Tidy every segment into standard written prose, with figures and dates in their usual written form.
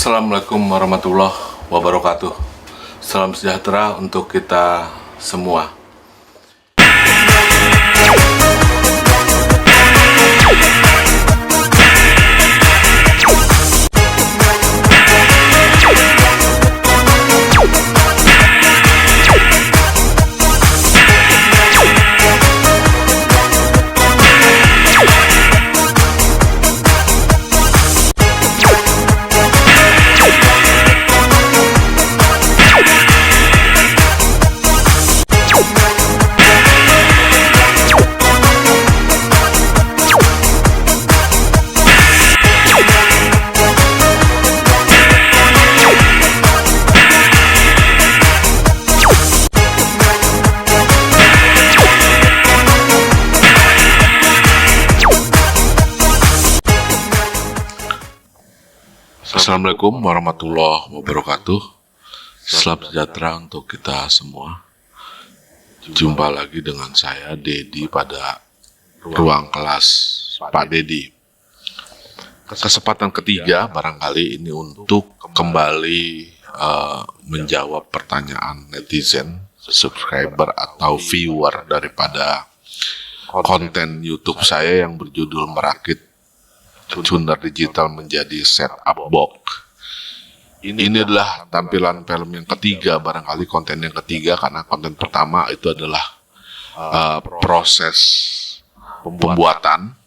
Assalamualaikum warahmatullahi wabarakatuh. Salam sejahtera untuk kita semua. Assalamualaikum warahmatullahi wabarakatuh. Salam sejahtera untuk kita semua. Jumpa lagi dengan saya Dedi pada ruang kelas Pak Dedi. Kesempatan ketiga barangkali ini untuk kembali menjawab pertanyaan netizen, subscriber atau viewer daripada konten YouTube saya yang berjudul Merakit Tuner Digital menjadi Setup Box. Ini adalah tampilan film yang ketiga, barangkali konten yang ketiga, karena konten pertama itu adalah proses pembuatan.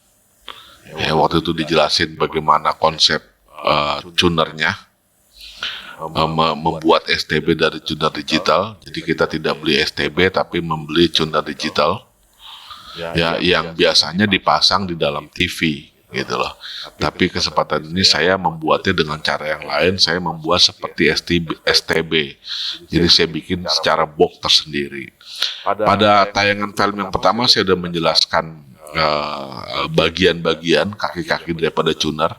Ya, waktu itu dijelasin bagaimana konsep tunernya, membuat STB dari tuner digital. Jadi kita tidak beli STB tapi membeli tuner digital, ya, yang biasanya dipasang di dalam TV. Gitu loh. Tapi kesempatan ini saya membuatnya dengan cara yang lain. Saya membuat seperti STB. Jadi saya bikin secara box tersendiri. Pada tayangan film yang pertama saya sudah menjelaskan bagian-bagian kaki-kaki daripada tuner.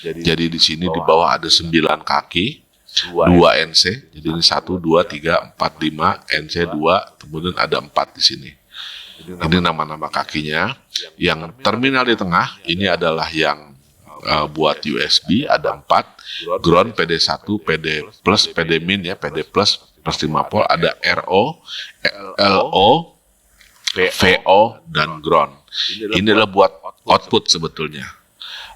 Jadi di sini di bawah ada 9 kaki, 2 NC. Jadi ini 1, 2, 3, 4, 5, NC 2, kemudian ada 4 di sini. Ini nama-nama kakinya. Yang terminal di tengah ini adalah yang buat USB, ada 4, ground, PD1, PD plus, PD min, ya, PD plus 5 volt, ada RO, LO, VO, dan ground. Ini adalah buat output sebetulnya.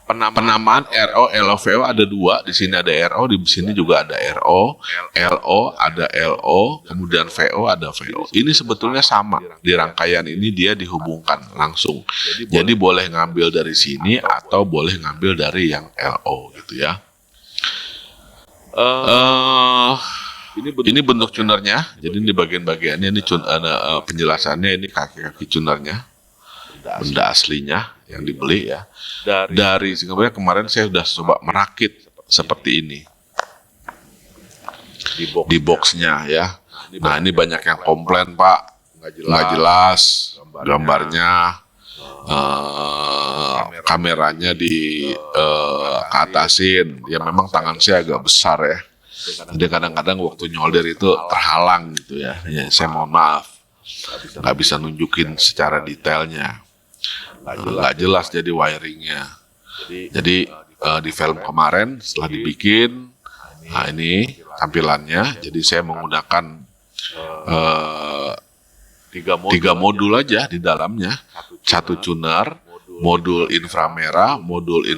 Penamaan RO, LO, VO ada 2. Di sini ada RO, di sini juga ada RO, LO, ada LO, kemudian VO, ada VO. Ini sebetulnya sama. Di rangkaian ini dia dihubungkan langsung. Jadi boleh ngambil dari sini atau boleh ngambil dari yang LO gitu ya. Ini bentuk tunernya. Jadi ini bagian-bagiannya, ini penjelasannya, ini kaki-kaki tunernya. Benda aslinya yang dibeli ya dari Singapura. Kemarin saya sudah coba merakit seperti ini di boxnya ya. Nah ini banyak yang komplain, Pak, nggak jelas gambarnya, kameranya di atasin. Ya memang tangan saya agak besar ya, jadi kadang-kadang waktu nyolder itu terhalang gitu ya. Ya saya mohon maaf, nggak bisa nunjukin secara detailnya. Nggak jelas jadi wiringnya. Jadi di film kemarin setelah dibikin, nah ini tampilannya. Jadi saya menggunakan 3 modul aja di dalamnya. 1 tuner, modul inframerah, modul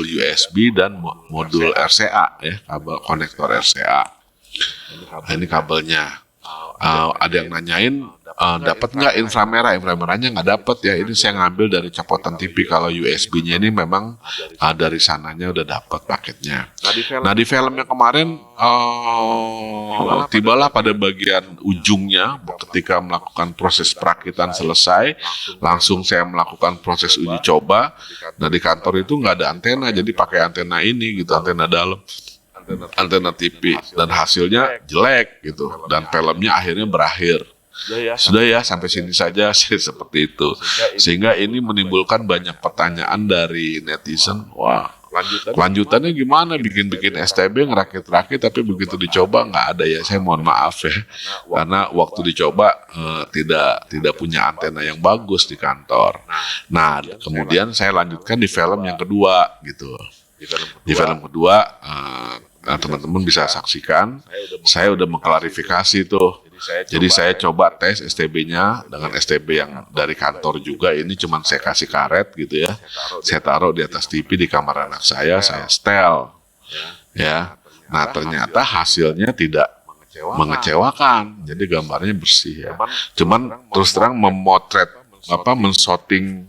USB, dan modul RCA ya, kabel konektor RCA. Nah, ini kabelnya. Ada yang nanyain dapat nggak inframerah? Inframerahnya nggak dapat ya. Ini saya ngambil dari copotan TV. Kalau USB-nya ini memang dari sananya udah dapat paketnya. Nah di film yang kemarin tibalah pada bagian ujungnya ketika melakukan proses perakitan selesai, langsung saya melakukan proses uji coba. Nah di kantor itu nggak ada antena, jadi pakai antena ini gitu, antena dalam, antena TV, dan hasilnya jelek gitu, dan filmnya akhirnya berakhir. Sudah ya, sampai sini saja sih, seperti itu. Sehingga ini menimbulkan banyak pertanyaan dari netizen. Wah, Lanjutannya gimana, bikin-bikin STB, ngerakit-rakit, tapi begitu dicoba nggak ada ya. Saya mohon maaf ya, karena waktu dicoba tidak punya antena yang bagus di kantor. Nah, kemudian saya lanjutkan di film yang kedua gitu. Di film kedua, teman-teman bisa saksikan, saya udah mengklarifikasi tuh. Jadi saya coba tes STB-nya dengan STB yang dari kantor juga. Ini cuman saya kasih karet gitu ya. Saya taruh di atas TV di kamar anak saya setel. Ya. Nah ternyata hasilnya tidak mengecewakan. Jadi gambarnya bersih ya. Cuman terus terang memotret menshooting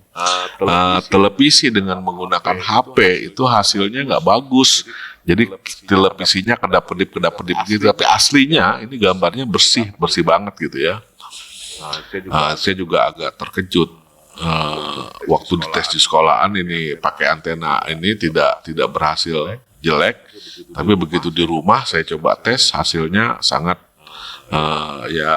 televisi dengan menggunakan HP itu hasilnya nggak bagus. Jadi televisinya kedap-kedip gitu, tapi aslinya ini gambarnya bersih banget gitu ya. Saya juga agak terkejut waktu dites di sekolahan ini pakai antena ini tidak berhasil, jelek. Tapi begitu di rumah saya coba tes, hasilnya sangat ya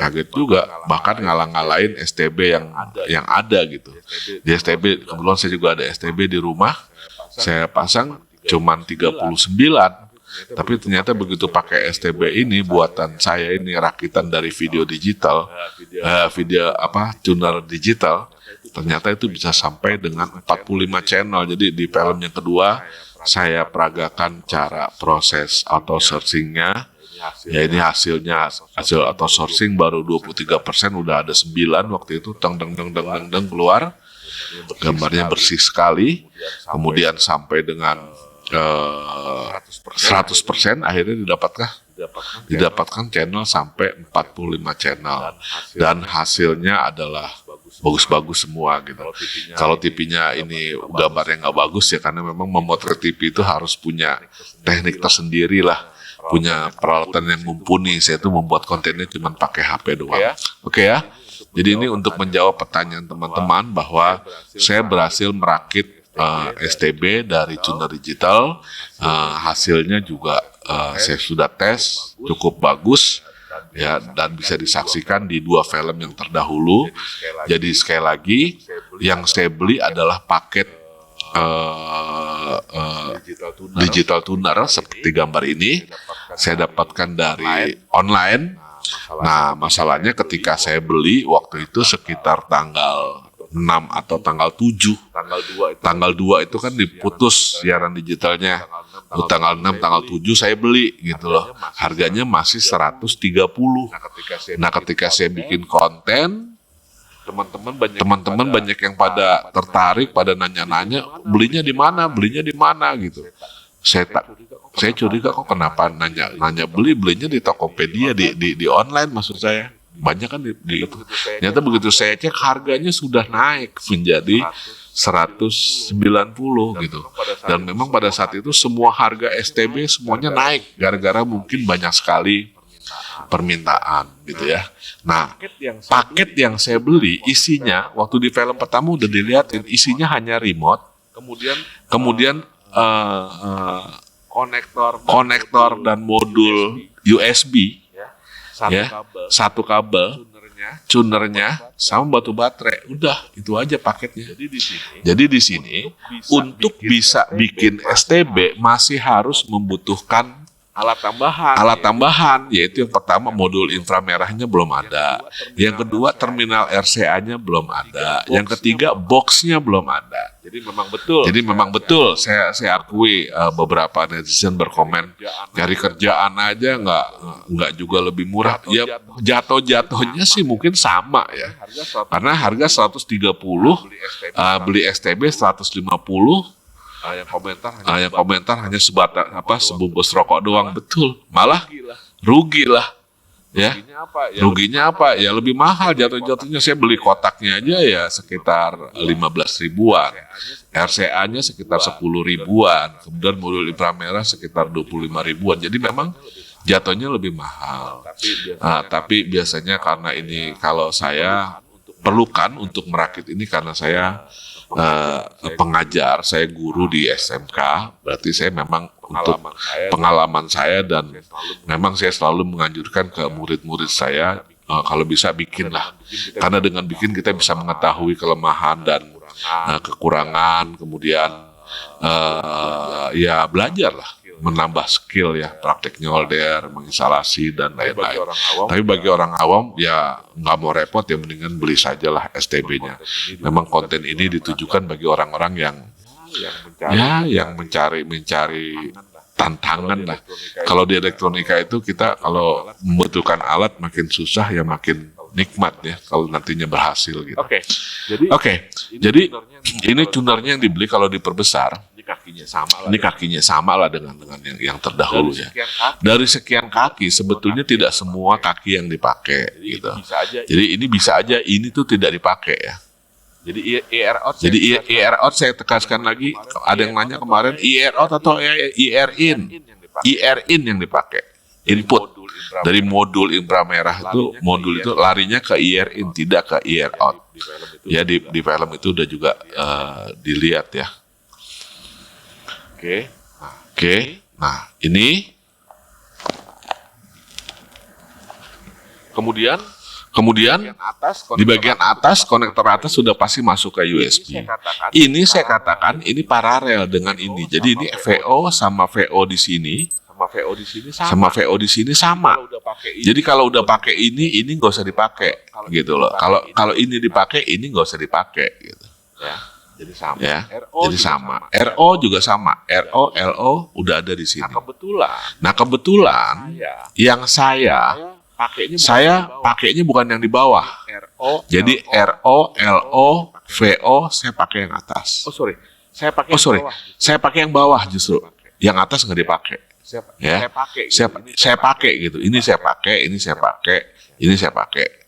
kaget juga, bahkan ngalah-ngalahin STB yang ada gitu. Di STB kebetulan saya juga ada STB di rumah, saya pasang cuman 39, tapi ternyata begitu pakai STB ini buatan saya ini rakitan dari video digital, tuner digital, ternyata itu bisa sampai dengan 45 channel. Jadi di film yang kedua saya peragakan cara proses auto sourcingnya. Ya ini hasil auto sourcing baru 23%, udah ada 9 waktu itu, deng keluar, gambarnya bersih sekali, kemudian sampai dengan 100% akhirnya didapatkan channel sampai 45 channel, dan hasilnya adalah bagus-bagus semua gitu. Kalau TV-nya ini gambarnya nggak bagus ya karena memang memotret TV itu harus punya teknik tersendiri lah, punya peralatan yang mumpuni. Saya tuh membuat kontennya cuma pakai HP doang. Oke ya. Jadi ini untuk menjawab pertanyaan teman-teman bahwa saya berhasil merakit STB dari tuner digital, hasilnya juga saya sudah tes cukup bagus ya, dan bisa disaksikan di 2 film yang terdahulu. Jadi sekali lagi yang saya beli adalah paket digital tuner seperti gambar ini. Saya dapatkan dari online. Nah masalahnya ketika saya beli waktu itu sekitar tanggal 6 atau tanggal 7. Tanggal 2 itu kan diputus siaran digitalnya. Tanggal 6, tanggal 7 saya beli gitu loh. Harganya masih 130. Nah ketika saya bikin konten, teman-teman banyak yang pada tertarik, pada nanya-nanya, belinya di mana gitu. Saya curiga kok kenapa nanya belinya di Tokopedia, di online maksud saya. Banyak kan di itu. Ternyata begitu saya cek harganya sudah naik menjadi 190 gitu. Dan memang pada saat itu semua harga STB semuanya naik gara-gara mungkin banyak sekali permintaan gitu ya. Nah, paket yang saya beli isinya waktu di film pertama udah dilihatin, isinya hanya remote, kemudian konektor dan modul USB, satu kabel, tunernya sama batu baterai. Udah, itu aja paketnya. Jadi di sini untuk bisa bikin STB masih harus membutuhkan alat tambahan, yaitu yang pertama modul inframerahnya belum ada, yang kedua terminal RCA-nya belum ada, yang ketiga box-nya belum ada. Jadi memang betul saya akui beberapa netizen berkomen cari kerjaan aja nggak juga lebih murah. Ya jatuhnya sih mungkin sama ya, karena harga 130, beli STB 150. Yang komentar hanya sebungkus rokok doang. Betul, malah rugi lah ya. Ruginya apa ya, lebih mahal jatuhnya. Saya beli kotaknya aja ya sekitar 15 ribuan, RCA-nya sekitar 10 ribuan, kemudian modul inframerah sekitar 25 ribuan. Jadi memang jatuhnya lebih mahal. Tapi biasanya karena ini kalau saya perlukan untuk merakit ini karena saya pengajar, saya guru di SMK, berarti saya memang untuk pengalaman saya dan memang saya selalu menganjurkan ke murid-murid saya kalau bisa bikin lah, karena dengan bikin kita bisa mengetahui kelemahan dan kekurangan, kemudian ya belajar lah, menambah skill ya, praktek nyolder, menginstalasi dan lain-lain. Tapi bagi orang awam ya nggak mau repot ya, mendingan beli sajalah STB-nya. Memang konten ini ditujukan bagi orang-orang yang yang mencari tantangan lah. Kalau di elektronika itu kita kalau membutuhkan alat makin susah ya makin nikmat ya kalau nantinya berhasil gitu. Oke. Jadi ini tunernya yang dibeli kalau diperbesar. Ini kakinya sama lah dengan yang terdahulu ya. Dari sekian kaki sebetulnya tidak semua kaki yang dipakai gitu. Jadi ini bisa aja ini tuh tidak dipakai ya. Jadi IR out saya tekankan lagi, ada yang nanya kemarin IR out atau IR in yang dipakai. Input dari modul inframerah itu, modul itu larinya ke IR in, tidak ke IR out. Ya di film itu udah juga dilihat ya. Oke. Nah, ini Kemudian di bagian atas konektor atas sudah pasti masuk ke USB. Ini saya katakan ini paralel dengan ini. Jadi ini VO sama VO di sini sama VO di sini sama. Jadi kalau udah pakai ini nggak usah dipakai gitu loh. Kalau ini dipakai ini nggak usah dipakai gitu. Jadi sama. RO juga sama. RO, LO udah ada di sini. Nah kebetulan yang saya pakainya bukan yang di bawah. Jadi RO, LO, VO saya pakai yang atas. Saya pakai yang bawah justru. Yang atas nggak dipakai. Saya pakai gitu. Ini saya pakai.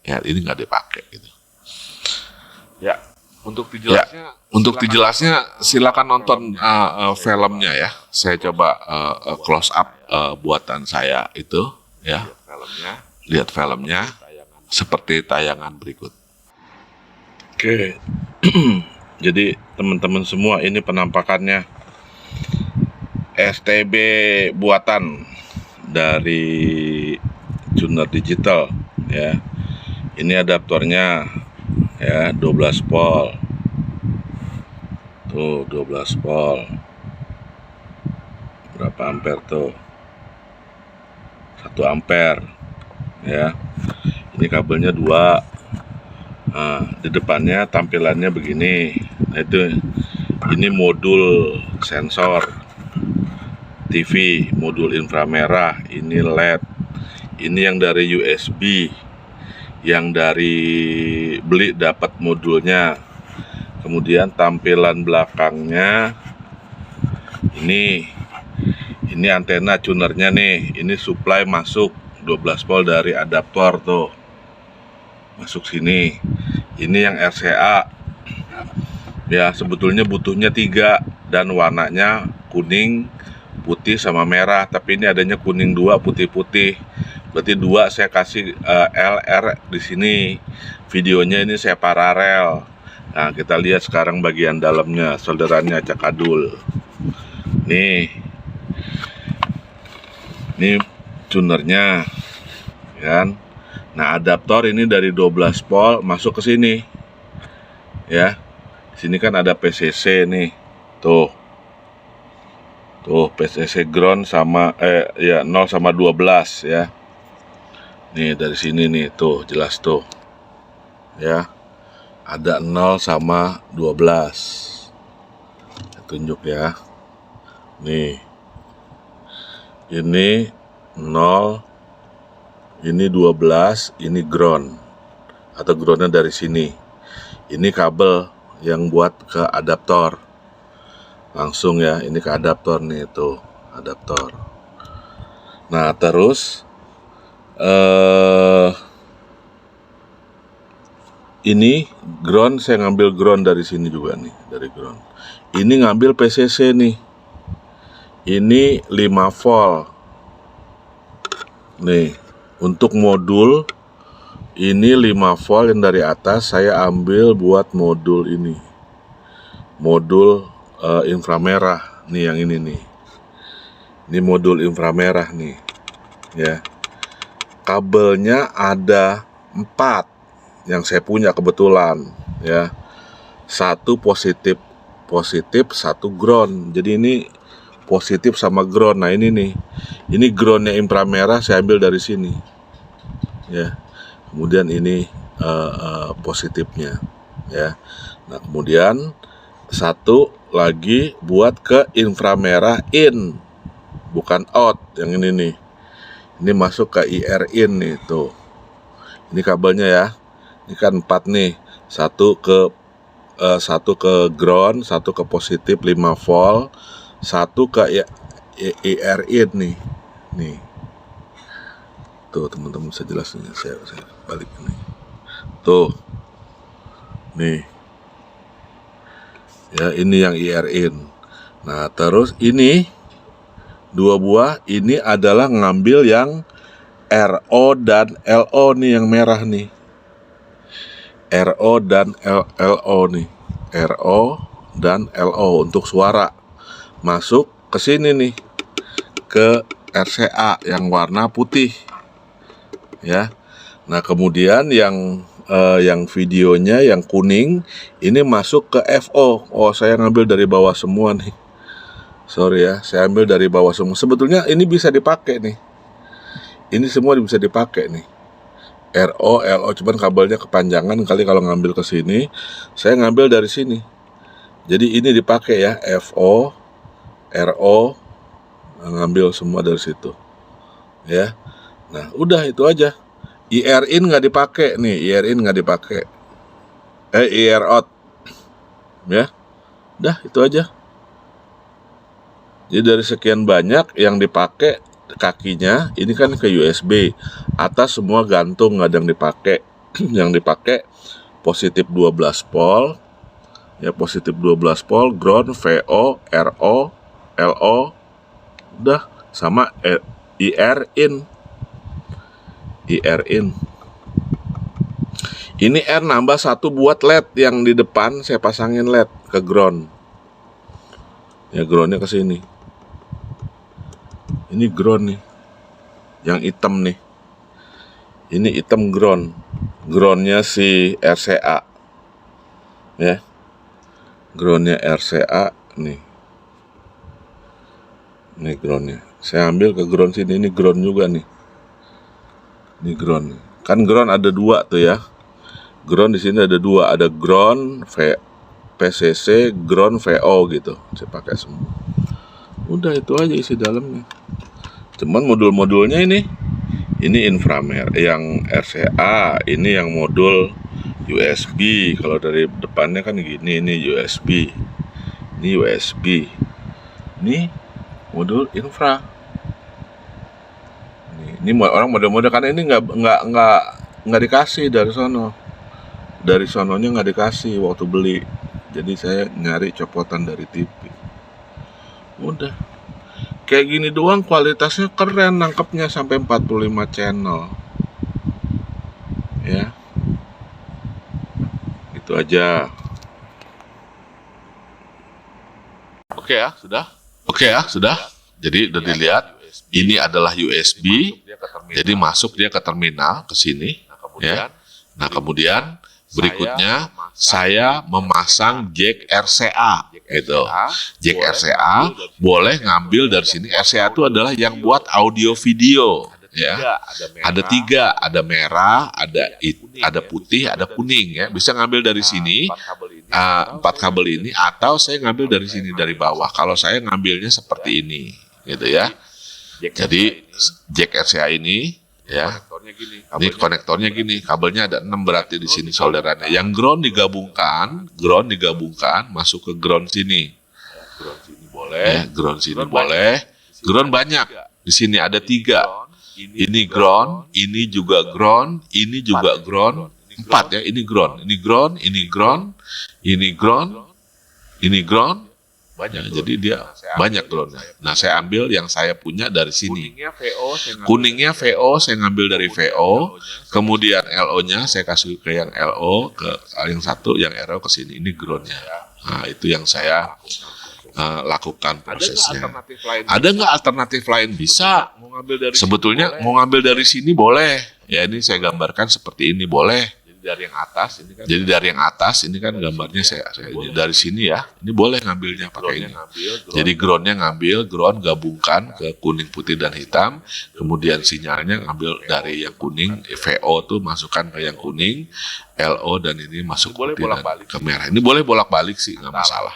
Ya, ini nggak dipakai gitu. Ya. Untuk dijelasnya silakan nonton filmnya ya. Saya coba close up buatan saya itu ya. Lihat filmnya seperti tayangan berikut. Oke. Jadi teman-teman semua ini penampakannya STB buatan dari Tuner Digital ya. Ini adaptornya ya 12 volt. Tuh 12 volt. Berapa ampere tuh? 1 ampere. Ya, ini kabelnya 2. Nah, di depannya tampilannya begini. Nah, ini modul sensor TV, modul inframerah, ini LED, ini yang dari USB, yang dari beli dapat modulnya. Kemudian tampilan belakangnya ini antena tunernya nih, ini supply masuk 12 volt dari adaptor tuh masuk sini. Ini yang RCA ya, sebetulnya butuhnya 3 dan warnanya kuning, putih sama merah, tapi ini adanya kuning 2, putih-putih, berarti 2 saya kasih LR di sini. Videonya ini saya paralel. Nah kita lihat sekarang bagian dalamnya, solderannya acak adul. Nih tunernya kan. Nah adaptor ini dari 12 volt masuk ke sini ya. Sini kan ada PCC nih, tuh PCC ground sama 0 sama 12 ya. Nih dari sini nih tuh jelas tuh ya, ada 0 sama 12. Saya tunjuk ya. Nih ini 0, ini 12, ini ground atau groundnya dari sini. Ini kabel yang buat ke adaptor langsung ya, ini ke adaptor nih, tuh adaptor. Nah terus ini ground, saya ngambil ground dari sini juga nih, dari ground. Ini ngambil PCC nih, ini 5 volt nih. Untuk modul ini 5 volt yang dari atas saya ambil buat modul ini, modul inframerah nih, yang ini nih. Ini modul inframerah nih ya. Kabelnya ada 4 yang saya punya kebetulan ya. 1 positif, 1 ground. Jadi ini positif sama ground. Nah ini nih, ini groundnya inframerah saya ambil dari sini ya. Kemudian ini positifnya ya. Nah kemudian 1 lagi buat ke inframerah in, bukan out. Yang ini nih, ini masuk ke IR in nih, tuh. Ini kabelnya ya. Ini kan 4 nih. Satu ke ground, satu ke positif 5 volt, satu ke IR in nih. Nih. Tuh teman-teman, saya jelasin, saya balik ini. Tuh. Nih. Ya, ini yang IR in. Nah, terus ini 2 buah, ini adalah ngambil yang RO dan LO nih, yang merah nih. RO dan LO nih. RO dan LO untuk suara. Masuk ke sini nih. Ke RCA yang warna putih. Ya. Nah, kemudian yang videonya yang kuning ini masuk ke FO. Oh, saya ngambil dari bawah semua nih. Sorry ya, saya ambil dari bawah semua. Sebetulnya ini bisa dipakai nih. Ini semua bisa dipakai nih. RO, LO, cuman kabelnya kepanjangan kali kalau ngambil ke sini. Saya ngambil dari sini. Jadi ini dipakai ya, FO, RO, ngambil semua dari situ. Ya. Nah, udah itu aja. IR in nggak dipakai nih, IR in nggak dipakai. IR out. Ya. Udah itu aja. Jadi dari sekian banyak yang dipakai kakinya, ini kan ke USB. Atas semua gantung, nggak ada yang dipakai. Yang dipakai positif 12 volt. Ya, positif 12 volt, ground, VO, RO, LO. Udah, sama IR in. IR in. Ini R nambah 1 buat LED yang di depan, saya pasangin LED ke ground. Ya, groundnya ke sini. Ini ground nih, yang hitam nih. Ini hitam ground. Groundnya si RCA. Ya, groundnya RCA nih. Ini groundnya. Saya ambil ke ground sini. Ini ground juga nih. Ini ground. Kan ground ada 2 tuh ya. Ground di sini ada 2. Ada ground PCC, ground VO gitu. Saya pakai semua. Udah itu aja isi dalamnya. Cuman modul-modulnya ini inframer, yang RCA, ini yang modul USB. Kalau dari depannya kan gini, ini USB. Ini USB. Ini modul infra. Ini orang model-model, karena ini nggak dikasih dari sono. Dari sononya nggak dikasih waktu beli. Jadi saya nyari copotan dari TV. Udah. Kayak gini doang kualitasnya keren, nangkepnya sampai 45 channel. Ya. Itu aja. Oke ya, sudah. Oke ya, sudah. Jadi udah dilihat. Ini adalah USB, jadi masuk dia ke terminal, ke sini. Ya. Nah, kemudian berikutnya saya memasang jack RCA, gitu. Jack RCA boleh ngambil dari sini. RCA itu adalah yang buat audio video. Ya, ada 3, ada merah, ada putih, ada kuning. Ya, bisa ngambil dari sini. 4 kabel ini, atau saya ngambil dari sini, dari bawah. Kalau saya ngambilnya seperti ini, gitu ya. Jadi jack RCA ini, ya, ini konektornya gini, kabelnya ada 6 berarti di sini solderannya. Yang ground digabungkan, masuk ke ground sini. Ya, ground sini boleh. Ground banyak. Di sini ada 3. Ini ground, ini juga ground, ini juga ground. 4 ya, ini ground, ini ground, ini ground, ini ground, ini ground. Banyak, jadi dia banyak groundnya. Nah, saya ambil yang saya punya dari sini. Kuningnya VO, saya ngambil dari VO. Kemudian LO-nya saya kasih ke yang LO, ke yang satu, yang RO ke sini. Ini groundnya. Nah, itu yang saya lakukan prosesnya. Ada nggak alternatif lain? Bisa. Sebetulnya mau ngambil dari sini boleh. Ya, ini saya gambarkan seperti ini boleh. dari yang atas ini kan. Jadi dari yang atas ini kan gambarnya saya ini dari sini ya. Ini boleh ngambilnya pakai ini. Jadi groundnya ngambil, ground gabungkan ke kuning, putih dan hitam. Kemudian sinyalnya ngambil dari yang kuning, VO tuh masukkan ke yang kuning, LO dan ini masuk putih dan ke merah. Ini boleh bolak-balik sih, nggak masalah.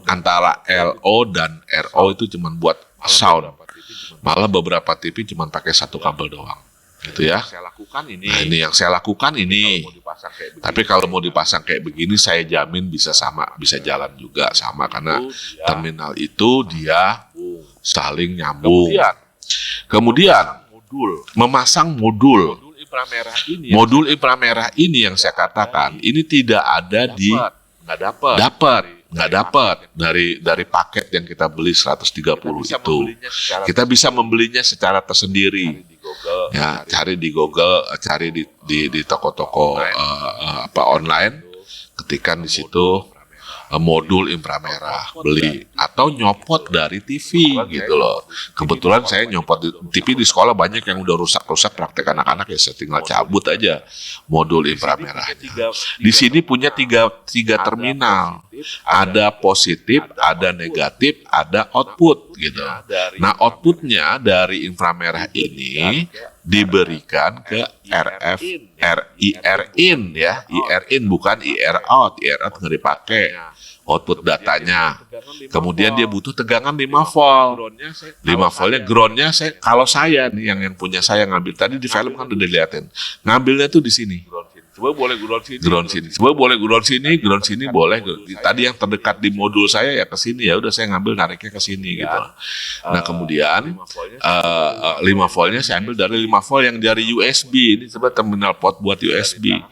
Antara LO dan RO itu cuma buat sound. Malah beberapa TV cuma pakai satu kabel doang. Gitu ya. Nah, ini yang saya lakukan ini. Tapi kalau mau dipasang kayak begini, saya jamin bisa sama, bisa jalan juga sama karena terminal itu dia saling nyambung. Kemudian memasang modul. Modul inframerah ini yang saya katakan ini tidak ada di nggak dapat dari paket yang kita beli 130 itu. Kita bisa membelinya secara tersendiri. Ya, cari di Google, cari di toko-toko online, ketikkan di situ modul inframerah, beli atau nyopot dari TV gitu loh. Kebetulan saya nyopot di TV di sekolah banyak yang udah rusak-rusak praktek anak-anak ya, saya tinggal cabut aja modul inframerahnya. Di sini punya tiga terminal, ada positif, ada negatif, ada output gitu. Nah outputnya dari inframerah ini diberikan ke IR in ya, IR in bukan IR out nggak dipakai. Output datanya, kemudian dia butuh tegangan 5 volt. 5 voltnya groundnya kalau saya nih yang punya saya ngambil tadi di film kan udah dilihatin, ngambilnya tuh di sini. Coba boleh ground sini. Coba boleh ground sini boleh. Tadi yang terdekat di modul saya ya ke sini, ya udah saya ngambil nariknya ke sini gitu. Nah, kemudian 5 voltnya saya ambil dari 5 volt yang dari USB. Ini coba terminal port buat USB.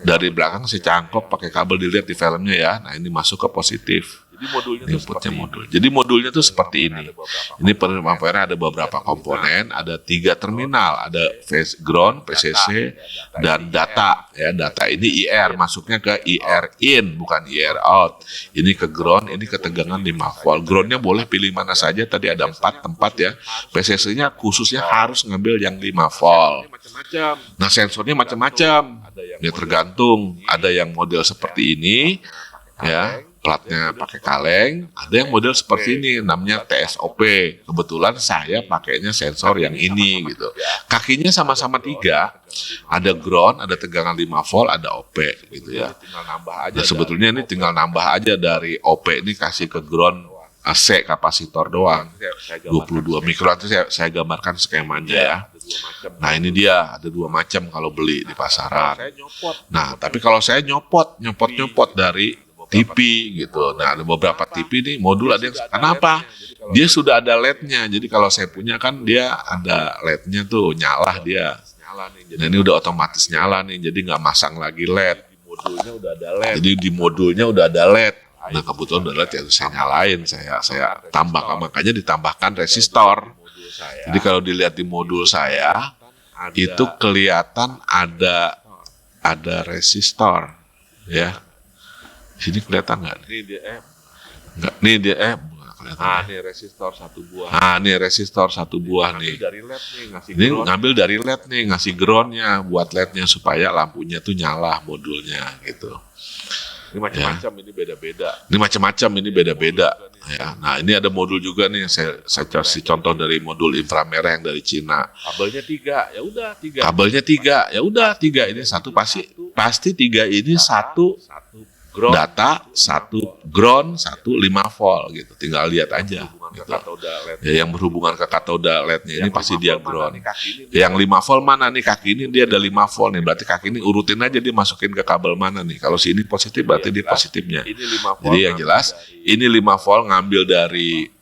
Dari belakang saya cangkok pakai kabel, dilihat di filmnya ya. Nah, ini masuk ke positif. Jadi inputnya modul. Jadi modulnya tuh seperti ini. Ini inframerah ada beberapa komponen, ada 3 terminal, ada phase ground, PCC, dan data. Ya, data ini IR, masuknya ke IR in, bukan IR out. Ini ke ground, ini ke tegangan 5 volt. Groundnya boleh pilih mana saja. Tadi ada 4 tempat ya. PCC-nya khususnya harus ngambil yang 5 volt. Nah, sensornya macam-macam. Ya tergantung. Ada yang model seperti ini, ya. Platnya pakai kaleng, ada yang model seperti ini, namanya TSOP. Kebetulan saya pakainya sensor yang ini gitu. Kakinya sama-sama 3, ada ground, ada tegangan 5 volt, ada OP gitu ya. Nah, sebetulnya ini tinggal nambah aja dari OP ini kasih ke ground AC kapasitor doang. 22 mikro itu saya gambarkan skemanya ya. Nah, ini dia ada 2 macam kalau beli di pasaran. Nah, tapi kalau saya nyopot dari TV gitu. Nah, ada beberapa TV nih modul ada yang kenapa? Dia sudah ada LED-nya. Jadi kalau saya punya kan dia ada LED-nya tuh nyala dia. Nah, ini udah otomatis nyala nih. Jadi nggak masang lagi LED. Jadi di modulnya udah ada LED. Nah, kebetulan udah LED ya saya nyalain, saya tambah, makanya ditambahkan resistor. Jadi kalau dilihat di modul saya itu kelihatan ada resistor ya. Sini kelihatan nggak? Ini dia nggak, nih dia kelihatan. Ini resistor 1 buah. Ini resistor 1 buah nih. Ini ngambil dari LED nih, ngasih groundnya buat LED-nya supaya lampunya tuh nyala modulnya gitu. Ini macam-macam, ini beda-beda. Ini macam-macam, ini beda-beda. Ya, nah ini ada modul juga nih, saya kasih contoh dari modul inframerah yang dari Cina. Kabelnya 3, ya udah 3. Kabelnya 3, ya udah 3. Ini satu pasti 3 ini satu data, 1 ground, 1 5 volt gitu. Tinggal lihat aja gitu. Ya, yang berhubungan ke katoda LED-nya ini pasti dia ground. Yang 5 volt mana nih, kaki ini dia ada 5 volt nih. Berarti kaki ini urutin aja dia masukin ke kabel mana nih. Kalau sini positif berarti dia positifnya. Jadi yang jelas ini 5 volt ngambil dari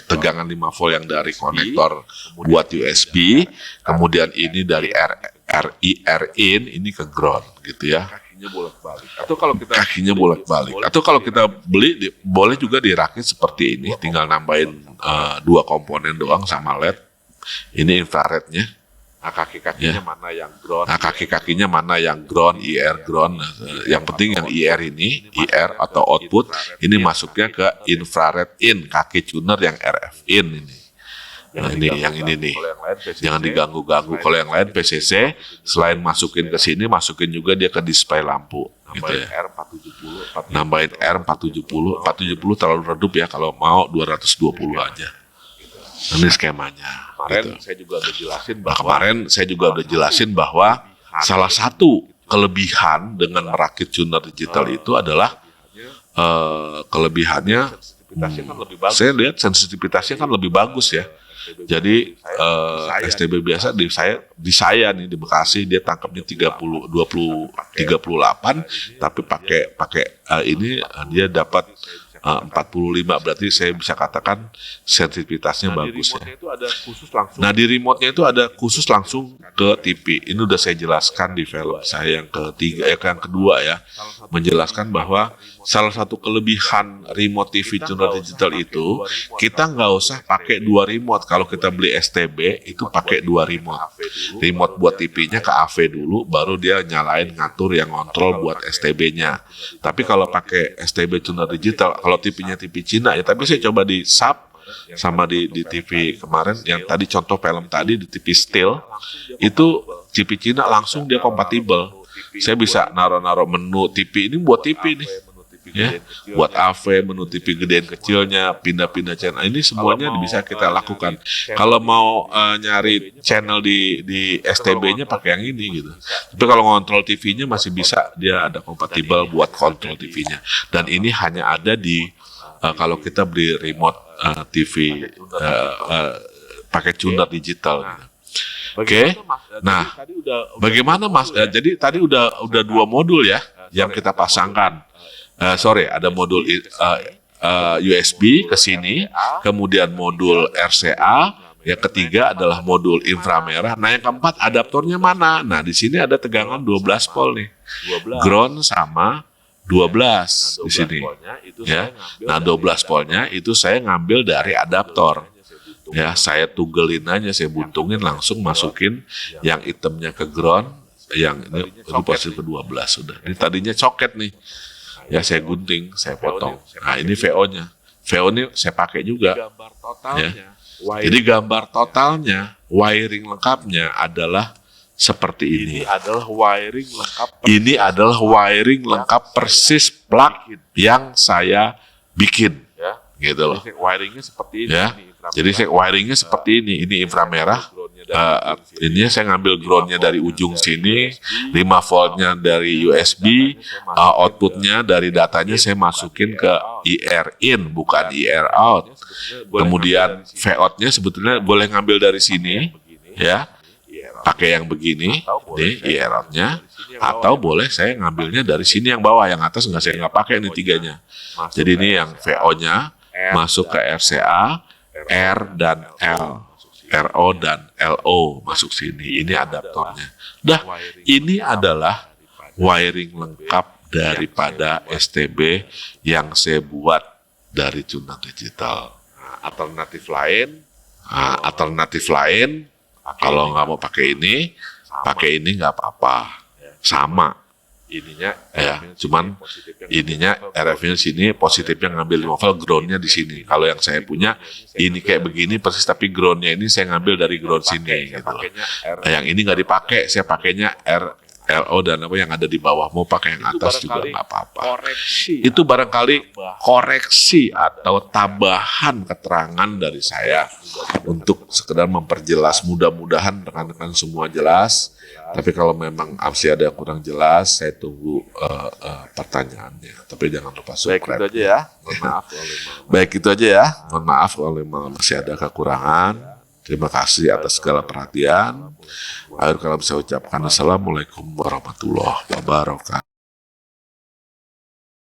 tegangan 5 volt yang dari konektor buat USB. Kemudian ini dari IR in, ini ke ground gitu ya. Kakinya bolak-balik. Atau kalau kita beli boleh juga dirakit seperti ini, tinggal nambahin 2 komponen doang sama LED. Ini infrarednya. Nah, kaki-kakinya mana yang ground? Nah, kaki-kakinya mana yang ground, IR ground. Yang penting yang IR ini, IR atau output ini masuknya ke infrared in, kaki tuner yang RF in ini. Nah, ini yang ini nih, jangan diganggu-ganggu. Kalau yang lain PCC, selain masukin ke sini, masukin juga dia ke display lampu, gitu ya. Nambahin R470, 470 terlalu redup ya. Kalau mau 220 aja. Ini skemanya. Kemarin saya juga udah jelasin bahwa salah satu kelebihan dengan merakit tuner digital itu adalah kelebihannya. Saya lihat sensitivitasnya kan lebih bagus ya. Jadi STB biasa di saya nih di Bekasi dia tangkapnya 38, tapi pakai ini dia dapat 45, berarti saya bisa katakan sensitivitasnya bagus ya. Nah di remote-nya itu ada khusus langsung ke TV. Ini udah saya jelaskan di film saya yang kedua ya, menjelaskan bahwa salah satu kelebihan remote TV tuner digital itu kita nggak usah pakai 2 remote. Kalau kita beli STB itu pakai 2 remote. Remote buat TV-nya ke AV dulu, baru dia nyalain ngatur yang kontrol buat STB-nya. Tapi kalau pakai STB tuner digital, kalau TV-nya TV Cina ya, tapi saya coba di sub sama di TV kemarin yang tadi contoh film tadi di TV Steel itu TV Cina langsung dia kompatibel. Saya bisa naruh menu TV ini buat TV nih. Ya, buat AV, menu TV gedean kecilnya, pindah-pindah channel, ini semuanya bisa kita lakukan. Kalau mau nyari channel di STB-nya pakai yang ini gitu. Tapi kalau ngontrol TV-nya masih bisa, dia ada kompatibel buat kontrol TV-nya. Dan ini hanya ada di kalau kita beli remote TV pakai tuner digital. Gitu. Oke. Nah, bagaimana Mas? Jadi tadi udah 2 modul ya yang kita pasangkan. Ada modul USB ke sini, kemudian modul RCA, yang ketiga adalah modul inframerah. Nah, yang keempat adaptornya mana? Nah, di sini ada tegangan 12 volt nih. Ground sama 12 di sini. Ya. Nah, 12 voltnya itu saya ngambil dari adaptor. Ya, saya tuggelin aja, saya buntungin langsung masukin yang hitamnya ke ground, yang ini positif ke 12 sudah. Ini tadinya coket nih. Ya saya gunting, saya potong. Nah ini VO-nya. VO ini saya pakai juga. Ya. Jadi gambar totalnya, wiring lengkapnya adalah seperti ini. Ini adalah wiring lengkap persis plug yang saya bikin. Gitu loh. Wiringnya seperti ini. Ya. Jadi wiringnya seperti ini. Ini inframerah. Ini saya ngambil groundnya dari ujung sini, 5 voltnya dari USB, outputnya dari datanya saya masukin ke IR in, bukan IR out. Kemudian V-outnya sebetulnya boleh ngambil dari sini, ya, pakai yang begini, nih IR outnya, atau boleh saya ngambilnya dari sini yang bawah, yang atas saya nggak pakai ini 3-nya. Jadi ini yang VO-nya masuk ke RCA, R dan L. RO dan LO masuk sini. Ini adaptornya. Ini adalah wiring lengkap daripada STB yang saya buat dari tuner digital. Alternatif lain, kalau nggak mau pakai ini nggak apa-apa. Sama. Ininya ya, cuman ininya RF-nya sini positifnya ngambil 5 volt, groundnya di sini. Kalau yang saya punya ini kayak begini persis, tapi groundnya ini saya ngambil dari ground sini gitu loh. Yang ini nggak dipakai, saya pakainya RLO dan apa yang ada di bawah. Mau pakai yang atas juga nggak apa-apa. Itu barangkali koreksi atau tambahan keterangan dari saya untuk sekedar memperjelas. Mudah-mudahan rekan-rekan semua jelas. Tapi kalau memang masih ada yang kurang jelas, saya tunggu pertanyaannya. Tapi jangan lupa subscribe. Baik, itu aja ya. Baik, itu aja ya. Mohon maaf kalau memang masih ada kekurangan. Terima kasih atas segala perhatian. Akhir kalau bisa ucapkan assalamualaikum warahmatullahi wabarakatuh.